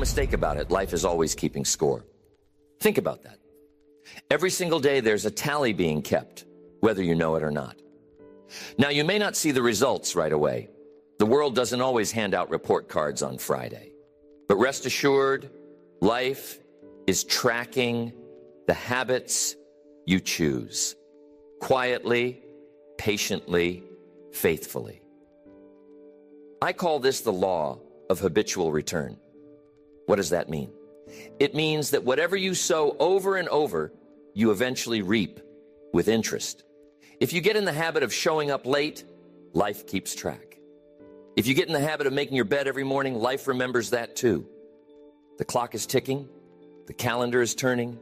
mistake about it, life is always keeping score. Think about that. Every single day there's a tally being kept, whether you know it or not. Now, you may not see the results right away. The world doesn't always hand out report cards on Friday. But rest assured, life is tracking the habits you choose, quietly, patiently, faithfully. I call this the law of habitual return. What does that mean? It means that whatever you sow over and over, you eventually reap with interest. If you get in the habit of showing up late, life keeps track. If you get in the habit of making your bed every morning, life remembers that too. The clock is ticking, the calendar is turning,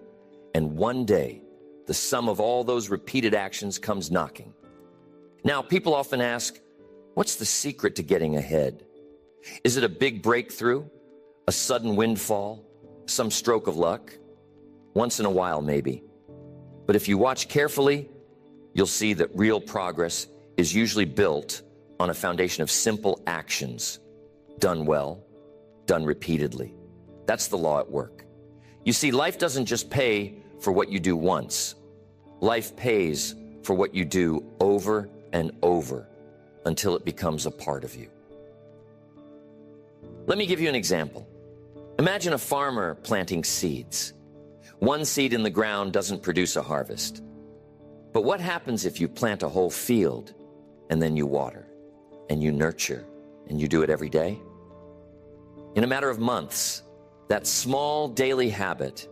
and one day, the sum of all those repeated actions comes knocking. Now, people often ask, what's the secret to getting ahead? Is it a big breakthrough? A sudden windfall? Some stroke of luck? Once in a while, maybe. But if you watch carefully, you'll see that real progress is usually built on a foundation of simple actions, done well, done repeatedly. That's the law at work. You see, life doesn't just pay for what you do once. Life pays for what you do over and over until it becomes a part of you. Let me give you an example. Imagine a farmer planting seeds. One seed in the ground doesn't produce a harvest. But what happens if you plant a whole field and then you water and you nurture and you do it every day? In a matter of months, that small daily habit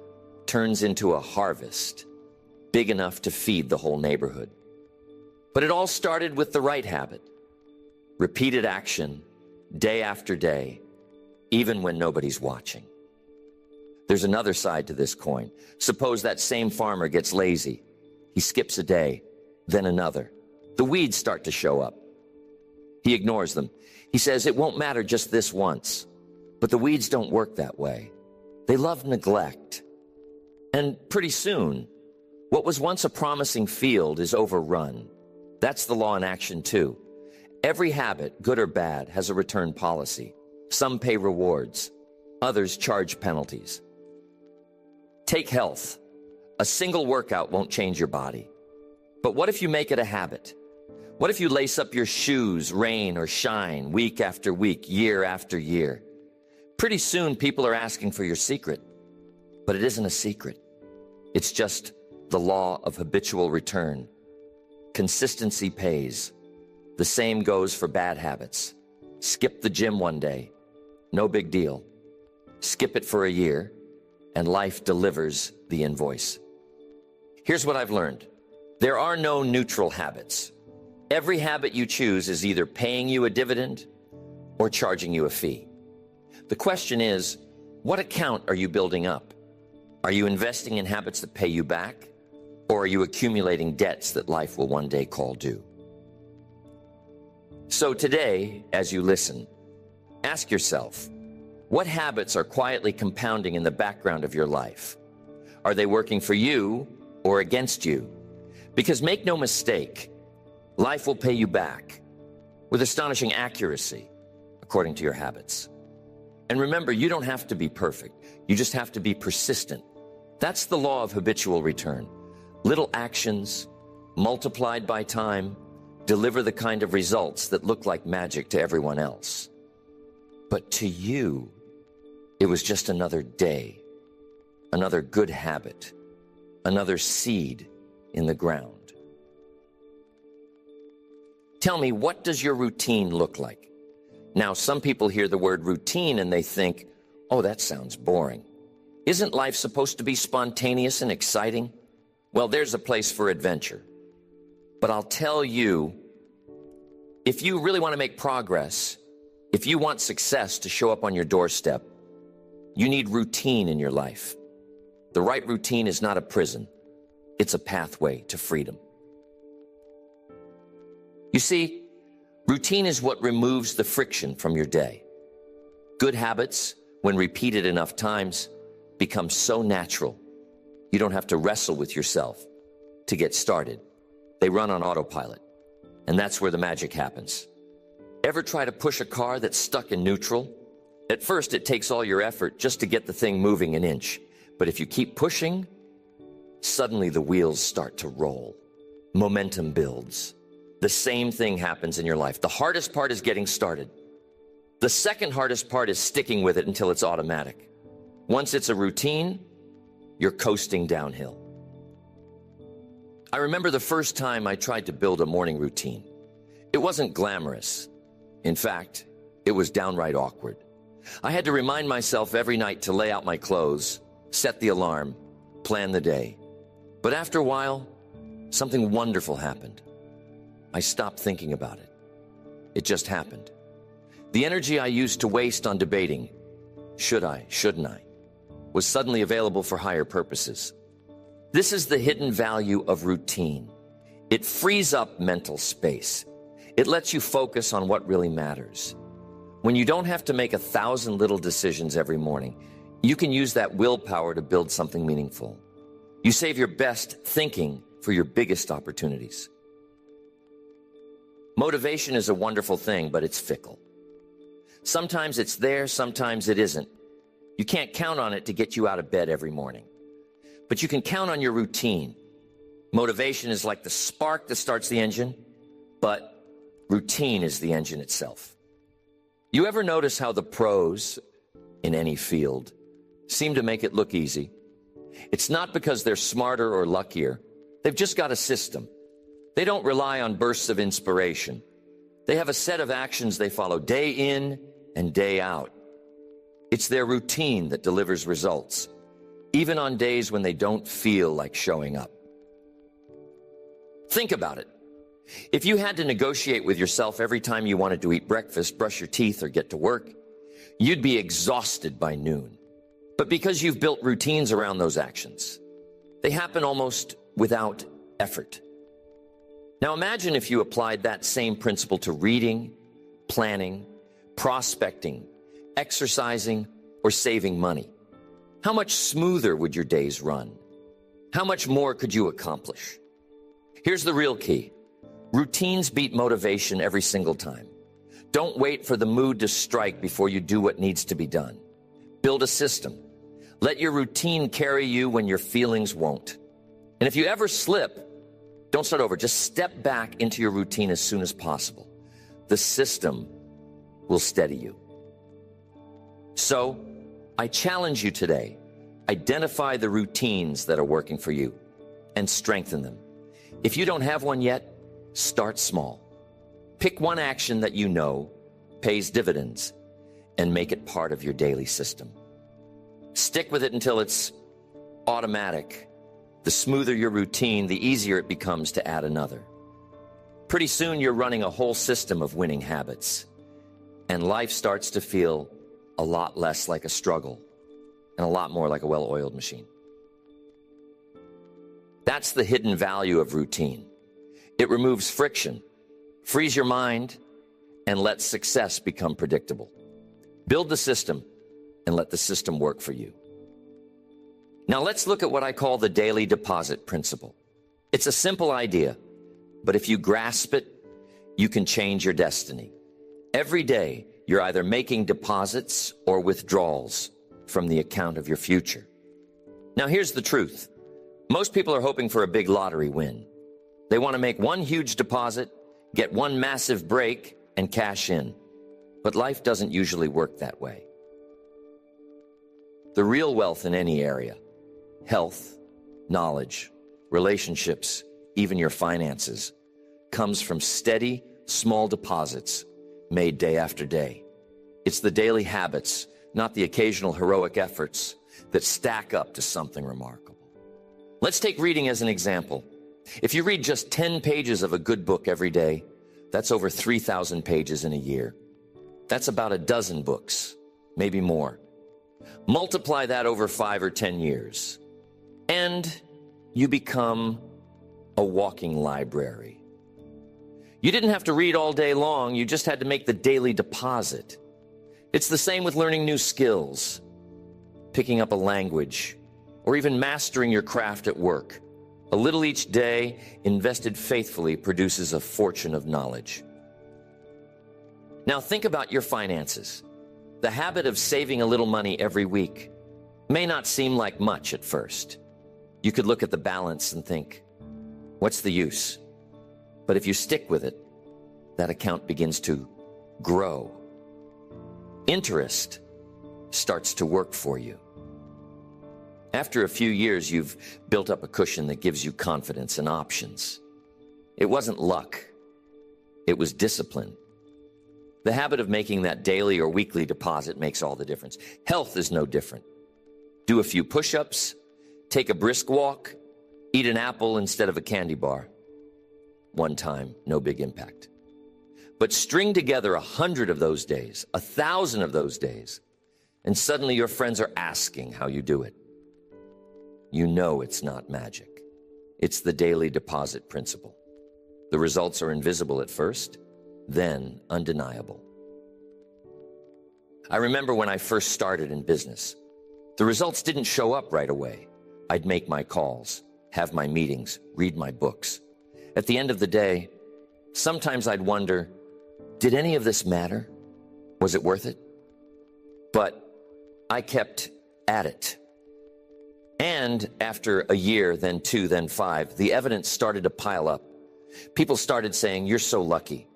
turns into a harvest big enough to feed the whole neighborhood. But it all started with the right habit. Repeated action, day after day, even when nobody's watching. There's another side to this coin. Suppose that same farmer gets lazy. He skips a day, then another. The weeds start to show up. He ignores them. He says it won't matter just this once. But the weeds don't work that way. They love neglect. And pretty soon, what was once a promising field is overrun. That's the law in action too. Every habit, good or bad, has a return policy. Some pay rewards. Others charge penalties. Take health. A single workout won't change your body. But what if you make it a habit? What if you lace up your shoes, rain or shine, week after week, year after year? Pretty soon, people are asking for your secret. But it isn't a secret. It's just the law of habitual return. Consistency pays. The same goes for bad habits. Skip the gym one day. No big deal. Skip it for a year, and life delivers the invoice. Here's what I've learned. There are no neutral habits. Every habit you choose is either paying you a dividend or charging you a fee. The question is, what account are you building up? Are you investing in habits that pay you back? Or are you accumulating debts that life will one day call due? So today, as you listen, ask yourself, what habits are quietly compounding in the background of your life? Are they working for you or against you? Because make no mistake, life will pay you back with astonishing accuracy according to your habits. And remember, you don't have to be perfect. You just have to be persistent. That's the law of habitual return. Little actions, multiplied by time, deliver the kind of results that look like magic to everyone else. But to you, it was just another day, another good habit, another seed in the ground. Tell me, what does your routine look like? Now, some people hear the word routine and they think, oh, that sounds boring. Isn't life supposed to be spontaneous and exciting? Well, there's a place for adventure. But I'll tell you, if you really want to make progress, if you want success to show up on your doorstep, you need routine in your life. The right routine is not a prison. It's a pathway to freedom. You see, routine is what removes the friction from your day. Good habits, when repeated enough times, become so natural. You don't have to wrestle with yourself to get started. They run on autopilot, and that's where the magic happens. Ever try to push a car that's stuck in neutral? At first, it takes all your effort just to get the thing moving an inch. But if you keep pushing, suddenly the wheels start to roll. Momentum builds. The same thing happens in your life. The hardest part is getting started. The second hardest part is sticking with it until it's automatic. Once it's a routine, you're coasting downhill. I remember the first time I tried to build a morning routine. It wasn't glamorous. In fact, it was downright awkward. I had to remind myself every night to lay out my clothes, set the alarm, plan the day. But after a while, something wonderful happened. I stopped thinking about it. It just happened. The energy I used to waste on debating, should I, shouldn't I, was suddenly available for higher purposes. This is the hidden value of routine. It frees up mental space. It lets you focus on what really matters. When you don't have to make 1,000 little decisions every morning, you can use that willpower to build something meaningful. You save your best thinking for your biggest opportunities. Motivation is a wonderful thing, but it's fickle. Sometimes it's there, sometimes it isn't. You can't count on it to get you out of bed every morning. But you can count on your routine. Motivation is like the spark that starts the engine, but routine is the engine itself. You ever notice how the pros in any field seem to make it look easy? It's not because they're smarter or luckier. They've just got a system. They don't rely on bursts of inspiration. They have a set of actions they follow day in and day out. It's their routine that delivers results, even on days when they don't feel like showing up. Think about it. If you had to negotiate with yourself every time you wanted to eat breakfast, brush your teeth, or get to work, you'd be exhausted by noon. But because you've built routines around those actions, they happen almost without effort. Now imagine if you applied that same principle to reading, planning, prospecting, exercising, or saving money. How much smoother would your days run? How much more could you accomplish? Here's the real key. Routines beat motivation every single time. Don't wait for the mood to strike before you do what needs to be done. Build a system. Let your routine carry you when your feelings won't. And if you ever slip, don't start over. Just step back into your routine as soon as possible. The system will steady you. So, I challenge you today. Identify the routines that are working for you and strengthen them. If you don't have one yet, start small. Pick one action that you know pays dividends and make it part of your daily system. Stick with it until it's automatic. The smoother your routine, the easier it becomes to add another. Pretty soon you're running a whole system of winning habits, and life starts to feel a lot less like a struggle and a lot more like a well-oiled machine. That's the hidden value of routine. It removes friction, frees your mind, and lets success become predictable. Build the system and let the system work for you. Now let's look at what I call the daily deposit principle. It's a simple idea, but if you grasp it, you can change your destiny. Every day, you're either making deposits or withdrawals from the account of your future. Now here's the truth. Most people are hoping for a big lottery win. They want to make one huge deposit, get one massive break, and cash in. But life doesn't usually work that way. The real wealth in any area, health, knowledge, relationships, even your finances, comes from steady, small deposits made day after day. It's the daily habits, not the occasional heroic efforts, that stack up to something remarkable. Let's take reading as an example. If you read just 10 pages of a good book every day, that's over 3,000 pages in a year. That's about a dozen books, maybe more. Multiply that over 5 or 10 years, and you become a walking library. You didn't have to read all day long, you just had to make the daily deposit. It's the same with learning new skills, picking up a language, or even mastering your craft at work. A little each day, invested faithfully, produces a fortune of knowledge. Now think about your finances. The habit of saving a little money every week may not seem like much at first. You could look at the balance and think, what's the use? But if you stick with it, that account begins to grow. Interest starts to work for you. After a few years, you've built up a cushion that gives you confidence and options. It wasn't luck. It was discipline. The habit of making that daily or weekly deposit makes all the difference. Health is no different. Do a few push-ups, take a brisk walk, eat an apple instead of a candy bar. One time, no big impact. But string together 100 of those days, 1,000 of those days, and suddenly your friends are asking how you do it. You know it's not magic. It's the daily deposit principle. The results are invisible at first, then undeniable. I remember when I first started in business, the results didn't show up right away. I'd make my calls, have my meetings, read my books. At the end of the day, sometimes I'd wonder, did any of this matter? Was it worth it? But I kept at it. And after a year, then 2, then 5, the evidence started to pile up. People started saying, you're so lucky.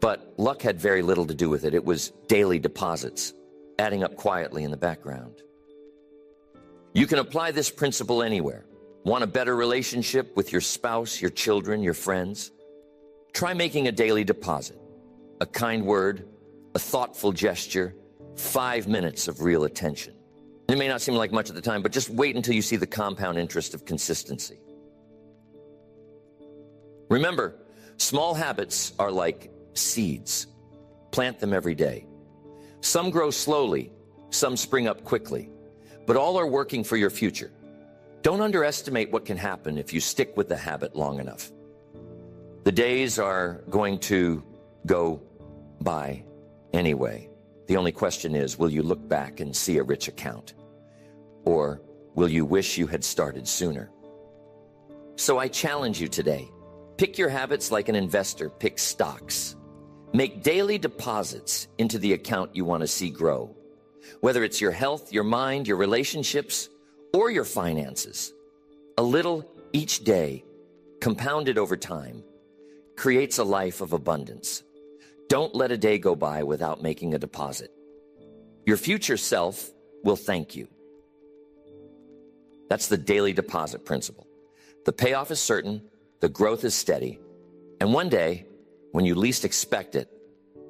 But luck had very little to do with it. It was daily deposits, adding up quietly in the background. You can apply this principle anywhere. Want a better relationship with your spouse, your children, your friends? Try making a daily deposit. A kind word, a thoughtful gesture, 5 minutes of real attention. It may not seem like much at the time, but just wait until you see the compound interest of consistency. Remember, small habits are like seeds. Plant them every day. Some grow slowly, some spring up quickly, but all are working for your future. Don't underestimate what can happen if you stick with the habit long enough. The days are going to go by anyway. The only question is, will you look back and see a rich account? Or will you wish you had started sooner? So I challenge you today. Pick your habits like an investor picks stocks. Make daily deposits into the account you want to see grow. Whether it's your health, your mind, your relationships, or your finances. A little each day, compounded over time, creates a life of abundance. Don't let a day go by without making a deposit. Your future self will thank you. That's the daily deposit principle. The payoff is certain, the growth is steady, and one day, when you least expect it,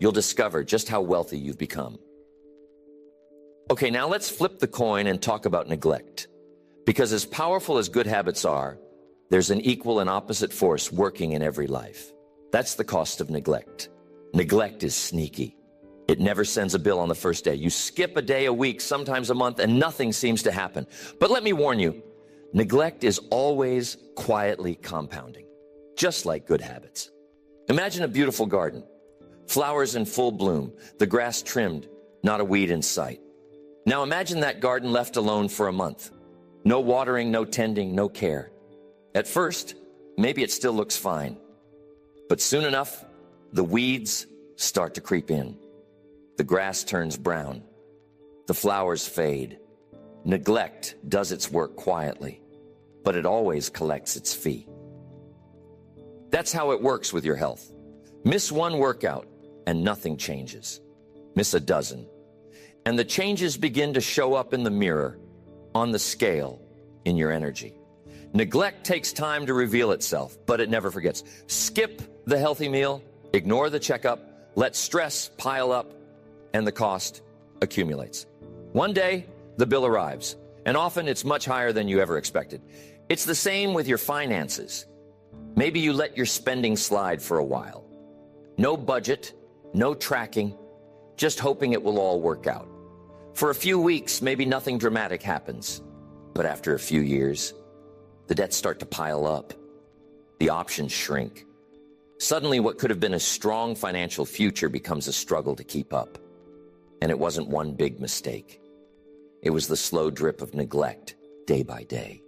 you'll discover just how wealthy you've become. Okay, now let's flip the coin and talk about neglect. Because as powerful as good habits are, there's an equal and opposite force working in every life. That's the cost of neglect. Neglect is sneaky. It never sends a bill on the first day. You skip a day, a week, sometimes a month, and nothing seems to happen. But let me warn you, neglect is always quietly compounding, just like good habits. Imagine a beautiful garden, flowers in full bloom, the grass trimmed, not a weed in sight. Now imagine that garden left alone for a month. No watering, no tending, no care. At first, maybe it still looks fine. But soon enough, the weeds start to creep in. The grass turns brown. The flowers fade. Neglect does its work quietly, but it always collects its fee. That's how it works with your health. Miss one workout and nothing changes. Miss a dozen, and the changes begin to show up in the mirror, on the scale, in your energy. Neglect takes time to reveal itself, but it never forgets. Skip the healthy meal, ignore the checkup, let stress pile up, and the cost accumulates. One day, the bill arrives, and often it's much higher than you ever expected. It's the same with your finances. Maybe you let your spending slide for a while. No budget, no tracking, just hoping it will all work out. For a few weeks, maybe nothing dramatic happens. But after a few years, the debts start to pile up. The options shrink. Suddenly, what could have been a strong financial future becomes a struggle to keep up. And it wasn't one big mistake. It was the slow drip of neglect, day by day.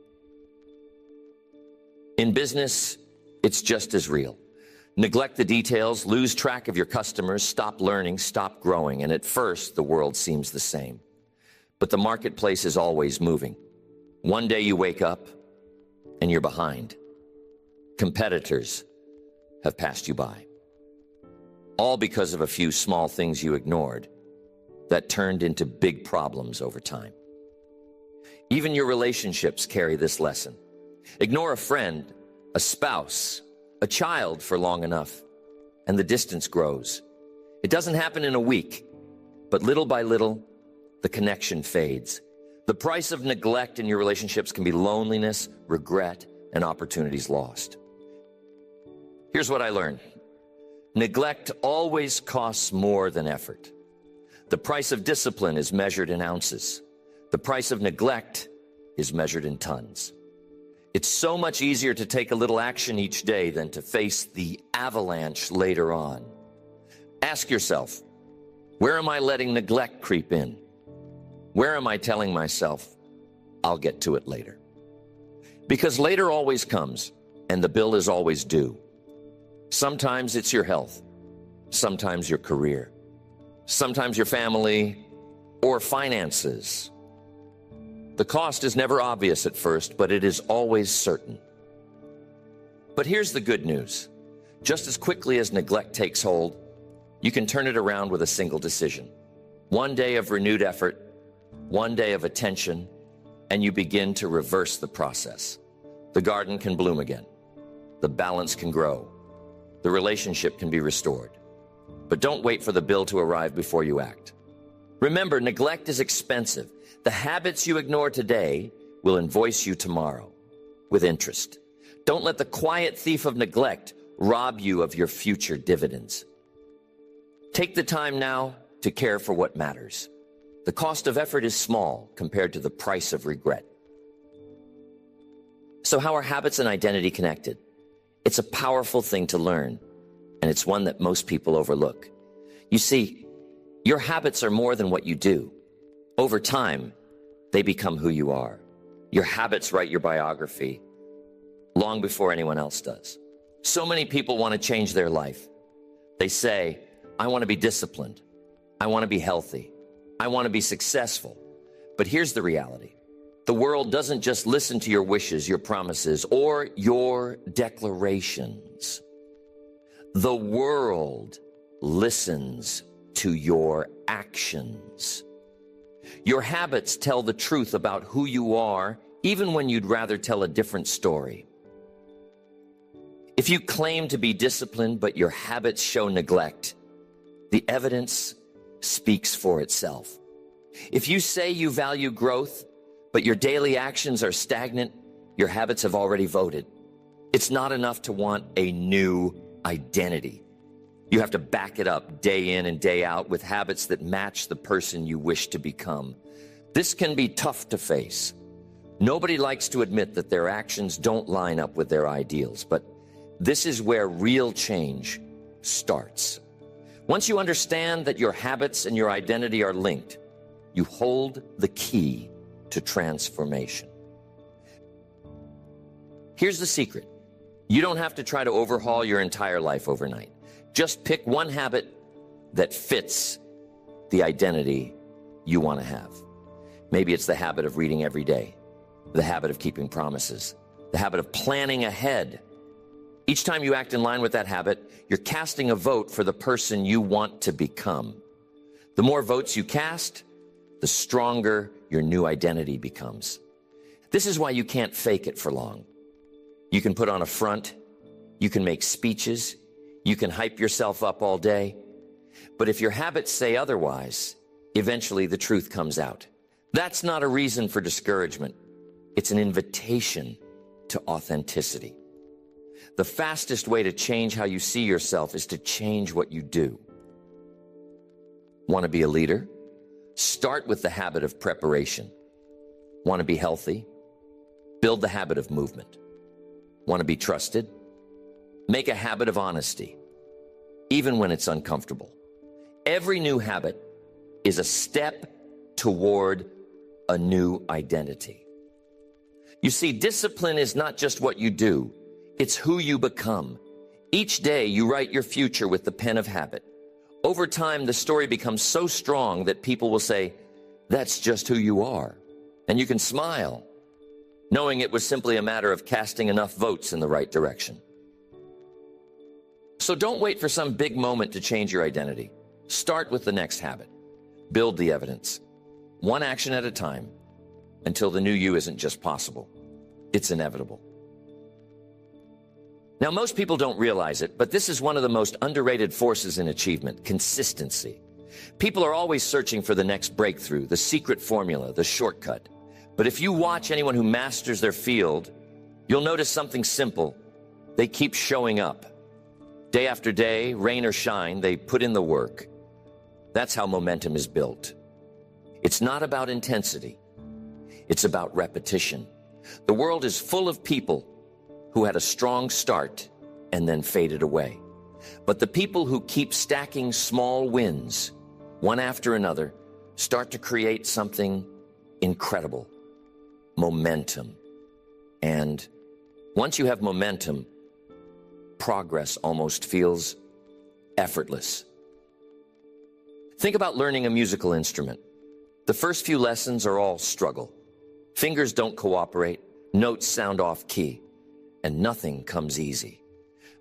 In business, it's just as real. Neglect the details, lose track of your customers, stop learning, stop growing, and at first the world seems the same. But the marketplace is always moving. One day you wake up and you're behind. Competitors have passed you by. All because of a few small things you ignored that turned into big problems over time. Even your relationships carry this lesson. Ignore a friend, a spouse, a child for long enough, and the distance grows. It doesn't happen in a week, but little by little, the connection fades. The price of neglect in your relationships can be loneliness, regret, and opportunities lost. Here's what I learned. Neglect always costs more than effort. The price of discipline is measured in ounces. The price of neglect is measured in tons. It's so much easier to take a little action each day than to face the avalanche later on. Ask yourself, where am I letting neglect creep in? Where am I telling myself, I'll get to it later? Because later always comes, and the bill is always due. Sometimes it's your health, sometimes your career, sometimes your family or finances. The cost is never obvious at first, but it is always certain. But here's the good news. Just as quickly as neglect takes hold, you can turn it around with a single decision. One day of renewed effort, one day of attention, and you begin to reverse the process. The garden can bloom again. The balance can grow. The relationship can be restored. But don't wait for the bill to arrive before you act. Remember, neglect is expensive. The habits you ignore today will invoice you tomorrow with interest. Don't let the quiet thief of neglect rob you of your future dividends. Take the time now to care for what matters. The cost of effort is small compared to the price of regret. So how are habits and identity connected? It's a powerful thing to learn, and it's one that most people overlook. You see, your habits are more than what you do. Over time, they become who you are. Your habits write your biography long before anyone else does. So many people want to change their life. They say, I want to be disciplined. I want to be healthy. I want to be successful. But here's the reality. The world doesn't just listen to your wishes, your promises, or your declarations. The world listens to your actions. Your habits tell the truth about who you are, even when you'd rather tell a different story. If you claim to be disciplined, but your habits show neglect, the evidence speaks for itself. If you say you value growth, but your daily actions are stagnant, your habits have already voted. It's not enough to want a new identity. You have to back it up day in and day out with habits that match the person you wish to become. This can be tough to face. Nobody likes to admit that their actions don't line up with their ideals, but this is where real change starts. Once you understand that your habits and your identity are linked, you hold the key to transformation. Here's the secret. You don't have to try to overhaul your entire life overnight. Just pick one habit that fits the identity you want to have. Maybe it's the habit of reading every day, the habit of keeping promises, the habit of planning ahead. Each time you act in line with that habit, you're casting a vote for the person you want to become. The more votes you cast, the stronger your new identity becomes. This is why you can't fake it for long. You can put on a front, you can make speeches, you can hype yourself up all day, but if your habits say otherwise, eventually the truth comes out. That's not a reason for discouragement. It's an invitation to authenticity. The fastest way to change how you see yourself is to change what you do. Want to be a leader? Start with the habit of preparation. Want to be healthy? Build the habit of movement. Want to be trusted? Make a habit of honesty, even when it's uncomfortable. Every new habit is a step toward a new identity. You see, discipline is not just what you do, it's who you become. Each day you write your future with the pen of habit. Over time, the story becomes so strong that people will say, "That's just who you are." And you can smile, knowing it was simply a matter of casting enough votes in the right direction. So don't wait for some big moment to change your identity. Start with the next habit. Build the evidence, one action at a time, until the new you isn't just possible, it's inevitable. Now, most people don't realize it, but this is one of the most underrated forces in achievement: consistency. People are always searching for the next breakthrough, the secret formula, the shortcut. But if you watch anyone who masters their field, you'll notice something simple. They keep showing up. Day after day, rain or shine, they put in the work. That's how momentum is built. It's not about intensity. It's about repetition. The world is full of people who had a strong start and then faded away. But the people who keep stacking small wins, one after another, start to create something incredible: momentum. And once you have momentum, progress almost feels effortless. Think about learning a musical instrument. The first few lessons are all struggle. Fingers don't cooperate, notes sound off key, and nothing comes easy.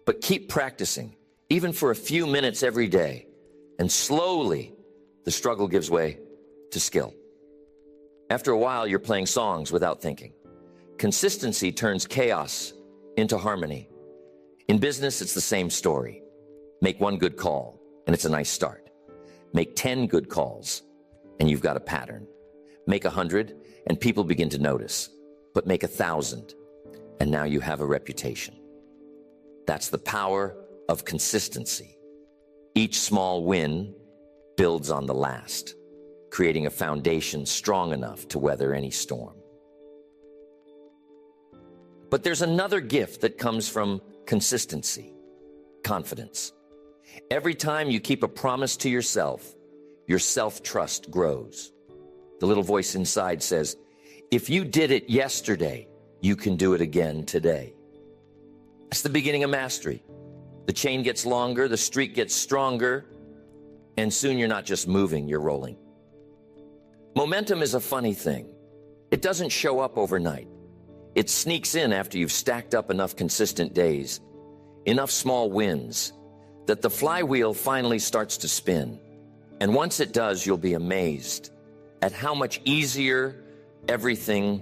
But keep practicing, even for a few minutes every day, and slowly the struggle gives way to skill. After a while, you're playing songs without thinking. Consistency turns chaos into harmony. In business, it's the same story. Make one good call, and it's a nice start. Make 10 good calls, and you've got a pattern. Make 100, and people begin to notice. But make 1,000, and now you have a reputation. That's the power of consistency. Each small win builds on the last, creating a foundation strong enough to weather any storm. But there's another gift that comes from consistency: confidence. Every time you keep a promise to yourself, your self-trust grows. The little voice inside says, if you did it yesterday, you can do it again today. That's the beginning of mastery. The chain gets longer, the streak gets stronger, and soon you're not just moving, you're rolling. Momentum is a funny thing. It doesn't show up overnight. It sneaks in after you've stacked up enough consistent days, enough small wins, that the flywheel finally starts to spin. And once it does, you'll be amazed at how much easier everything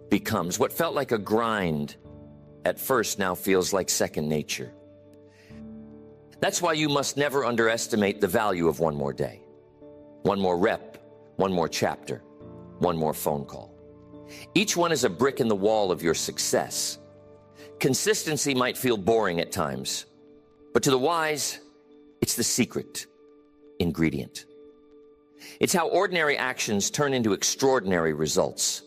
becomes. What felt like a grind at first now feels like second nature. That's why you must never underestimate the value of one more day, one more rep, one more chapter, one more phone call. Each one is a brick in the wall of your success. Consistency might feel boring at times, but to the wise, it's the secret ingredient. It's how ordinary actions turn into extraordinary results.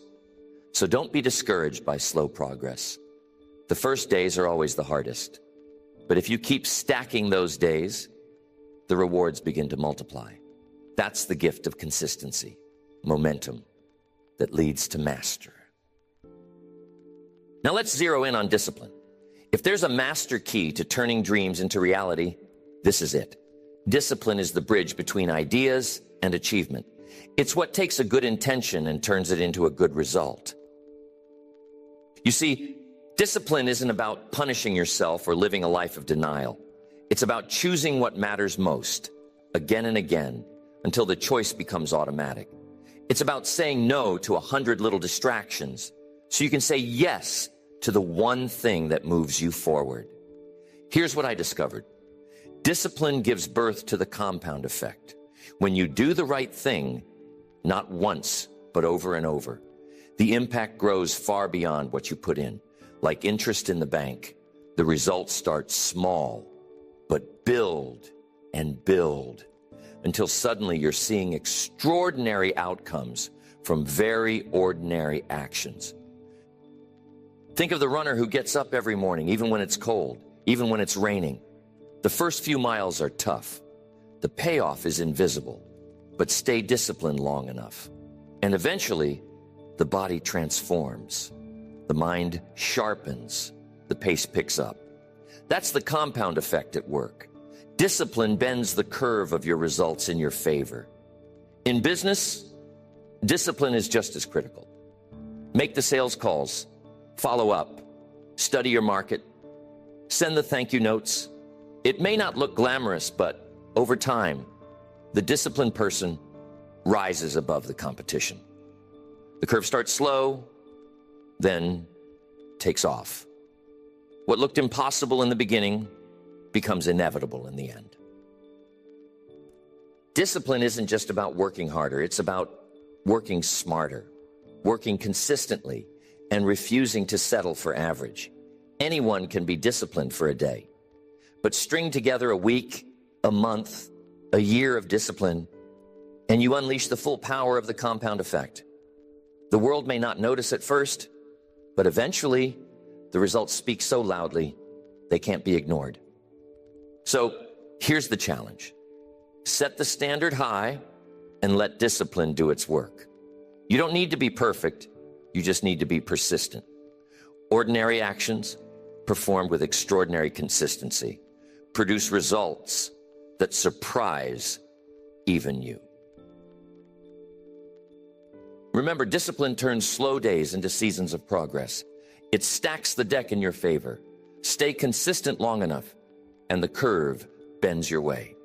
So don't be discouraged by slow progress. The first days are always the hardest. But if you keep stacking those days, the rewards begin to multiply. That's the gift of consistency, momentum that leads to mastery. Now let's zero in on discipline. If there's a master key to turning dreams into reality, this is it. Discipline is the bridge between ideas and achievement. It's what takes a good intention and turns it into a good result. You see, discipline isn't about punishing yourself or living a life of denial. It's about choosing what matters most, again and again, until the choice becomes automatic. It's about saying no to 100 little distractions, so you can say yes to the one thing that moves you forward. Here's what I discovered. Discipline gives birth to the compound effect. When you do the right thing, not once, but over and over, the impact grows far beyond what you put in. Like interest in the bank, the results start small, but build and build until suddenly you're seeing extraordinary outcomes from very ordinary actions. Think of the runner who gets up every morning, even when it's cold, even when it's raining. The first few miles are tough. The payoff is invisible, but stay disciplined long enough. And eventually, the body transforms. The mind sharpens. The pace picks up. That's the compound effect at work. Discipline bends the curve of your results in your favor. In business, discipline is just as critical. Make the sales calls, follow up, study your market, send the thank you notes. It may not look glamorous, but over time, the disciplined person rises above the competition. The curve starts slow, then takes off. What looked impossible in the beginning becomes inevitable in the end. Discipline isn't just about working harder, it's about working smarter, working consistently, and refusing to settle for average. Anyone can be disciplined for a day, but string together a week, a month, a year of discipline, and you unleash the full power of the compound effect. The world may not notice at first, but eventually, the results speak so loudly, they can't be ignored. So, here's the challenge. Set the standard high and let discipline do its work. You don't need to be perfect, you just need to be persistent. Ordinary actions, performed with extraordinary consistency, produce results that surprise even you. Remember, discipline turns slow days into seasons of progress. It stacks the deck in your favor. Stay consistent long enough, and the curve bends your way.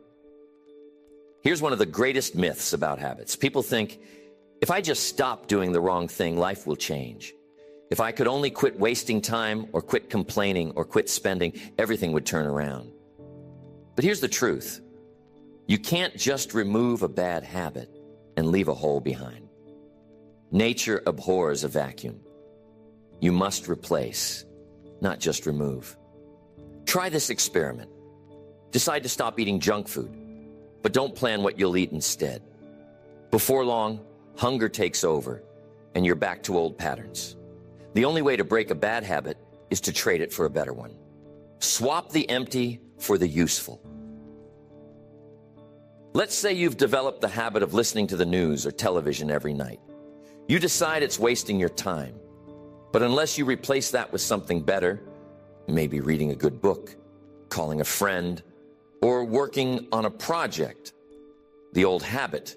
Here's one of the greatest myths about habits. People think, if I just stop doing the wrong thing, life will change. If I could only quit wasting time or quit complaining or quit spending, everything would turn around. But here's the truth. You can't just remove a bad habit and leave a hole behind. Nature abhors a vacuum. You must replace, not just remove. Try this experiment. Decide to stop eating junk food, but don't plan what you'll eat instead. Before long, hunger takes over, and you're back to old patterns. The only way to break a bad habit is to trade it for a better one. Swap the empty for the useful. Let's say you've developed the habit of listening to the news or television every night. You decide it's wasting your time. But unless you replace that with something better, maybe reading a good book, calling a friend, or working on a project, the old habit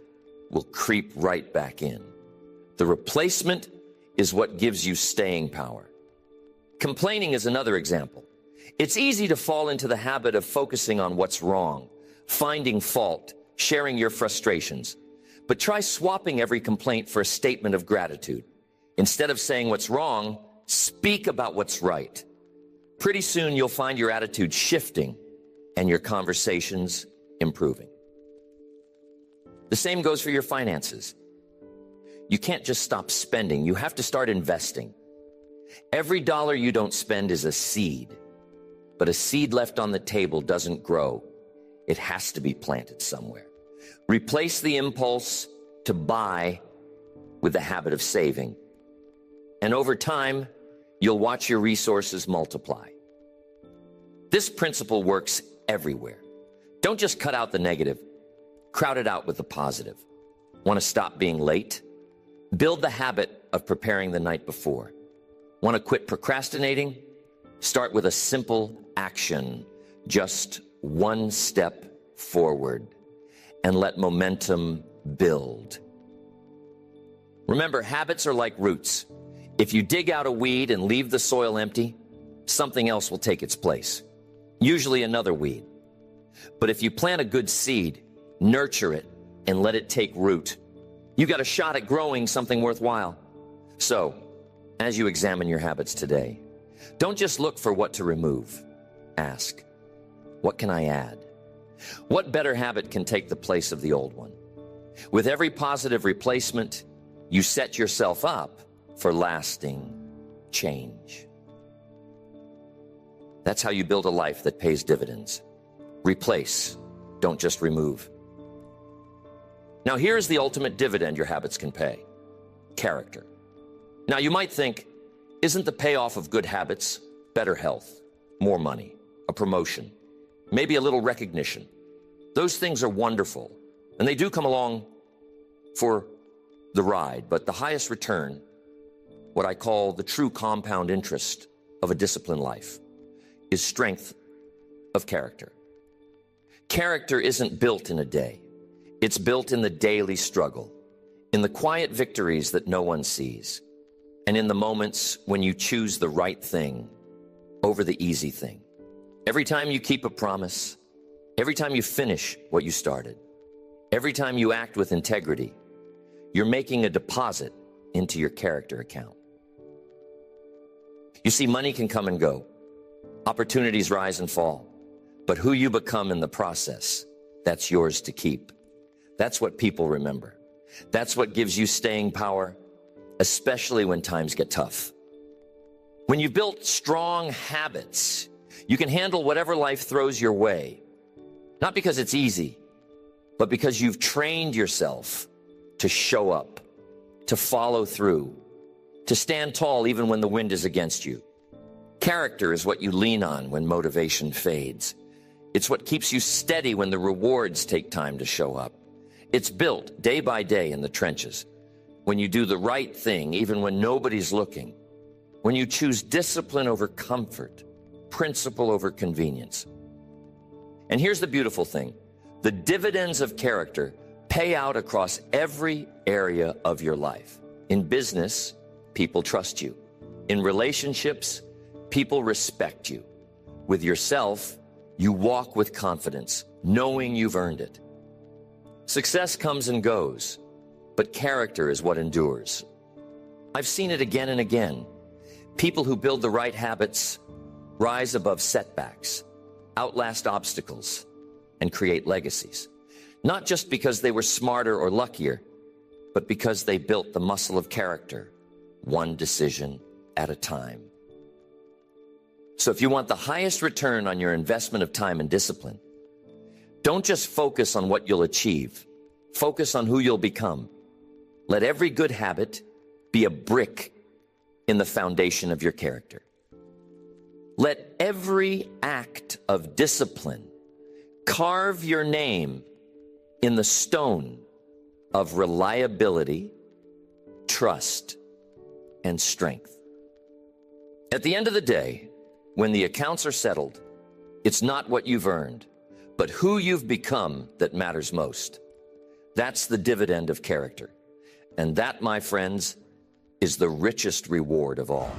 will creep right back in. The replacement is what gives you staying power. Complaining is another example. It's easy to fall into the habit of focusing on what's wrong, finding fault, sharing your frustrations. But try swapping every complaint for a statement of gratitude. Instead of saying what's wrong, speak about what's right. Pretty soon you'll find your attitude shifting and your conversations improving. The same goes for your finances. You can't just stop spending, you have to start investing. Every dollar you don't spend is a seed, but a seed left on the table doesn't grow. It has to be planted somewhere. Replace the impulse to buy with the habit of saving. And over time, you'll watch your resources multiply. This principle works everywhere. Don't just cut out the negative, crowd it out with the positive. Want to stop being late? Build the habit of preparing the night before. Want to quit procrastinating? Start with a simple action, just one step forward, and let momentum build. Remember, habits are like roots. If you dig out a weed and leave the soil empty, something else will take its place, usually another weed. But if you plant a good seed, nurture it, and let it take root, you got a shot at growing something worthwhile. So, as you examine your habits today, don't just look for what to remove. Ask, what can I add? What better habit can take the place of the old one? With every positive replacement, you set yourself up for lasting change. That's how you build a life that pays dividends. Replace, don't just remove. Now here's the ultimate dividend your habits can pay: character. Now you might think, isn't the payoff of good habits better health, more money, a promotion, maybe a little recognition? Those things are wonderful, and they do come along for the ride, but the highest return, what I call the true compound interest of a disciplined life, is strength of character. Character isn't built in a day. It's built in the daily struggle, in the quiet victories that no one sees, and in the moments when you choose the right thing over the easy thing. Every time you keep a promise, every time you finish what you started, every time you act with integrity, you're making a deposit into your character account. You see, money can come and go. Opportunities rise and fall. But who you become in the process, that's yours to keep. That's what people remember. That's what gives you staying power, especially when times get tough. When you've built strong habits, you can handle whatever life throws your way. Not because it's easy, but because you've trained yourself to show up, to follow through, to stand tall even when the wind is against you. Character is what you lean on when motivation fades. It's what keeps you steady when the rewards take time to show up. It's built day by day in the trenches. When you do the right thing, even when nobody's looking. When you choose discipline over comfort, principle over convenience. And here's the beautiful thing. The dividends of character pay out across every area of your life. In business, people trust you. In relationships, people respect you. With yourself, you walk with confidence, knowing you've earned it. Success comes and goes, but character is what endures. I've seen it again and again. People who build the right habits rise above setbacks, outlast obstacles, and create legacies. Not just because they were smarter or luckier, but because they built the muscle of character, one decision at a time. So if you want the highest return on your investment of time and discipline, don't just focus on what you'll achieve. Focus on who you'll become. Let every good habit be a brick in the foundation of your character. Let every act of discipline carve your name in the stone of reliability, trust, and strength. At the end of the day, when the accounts are settled, it's not what you've earned, but who you've become that matters most. That's the dividend of character. And that, my friends, is the richest reward of all.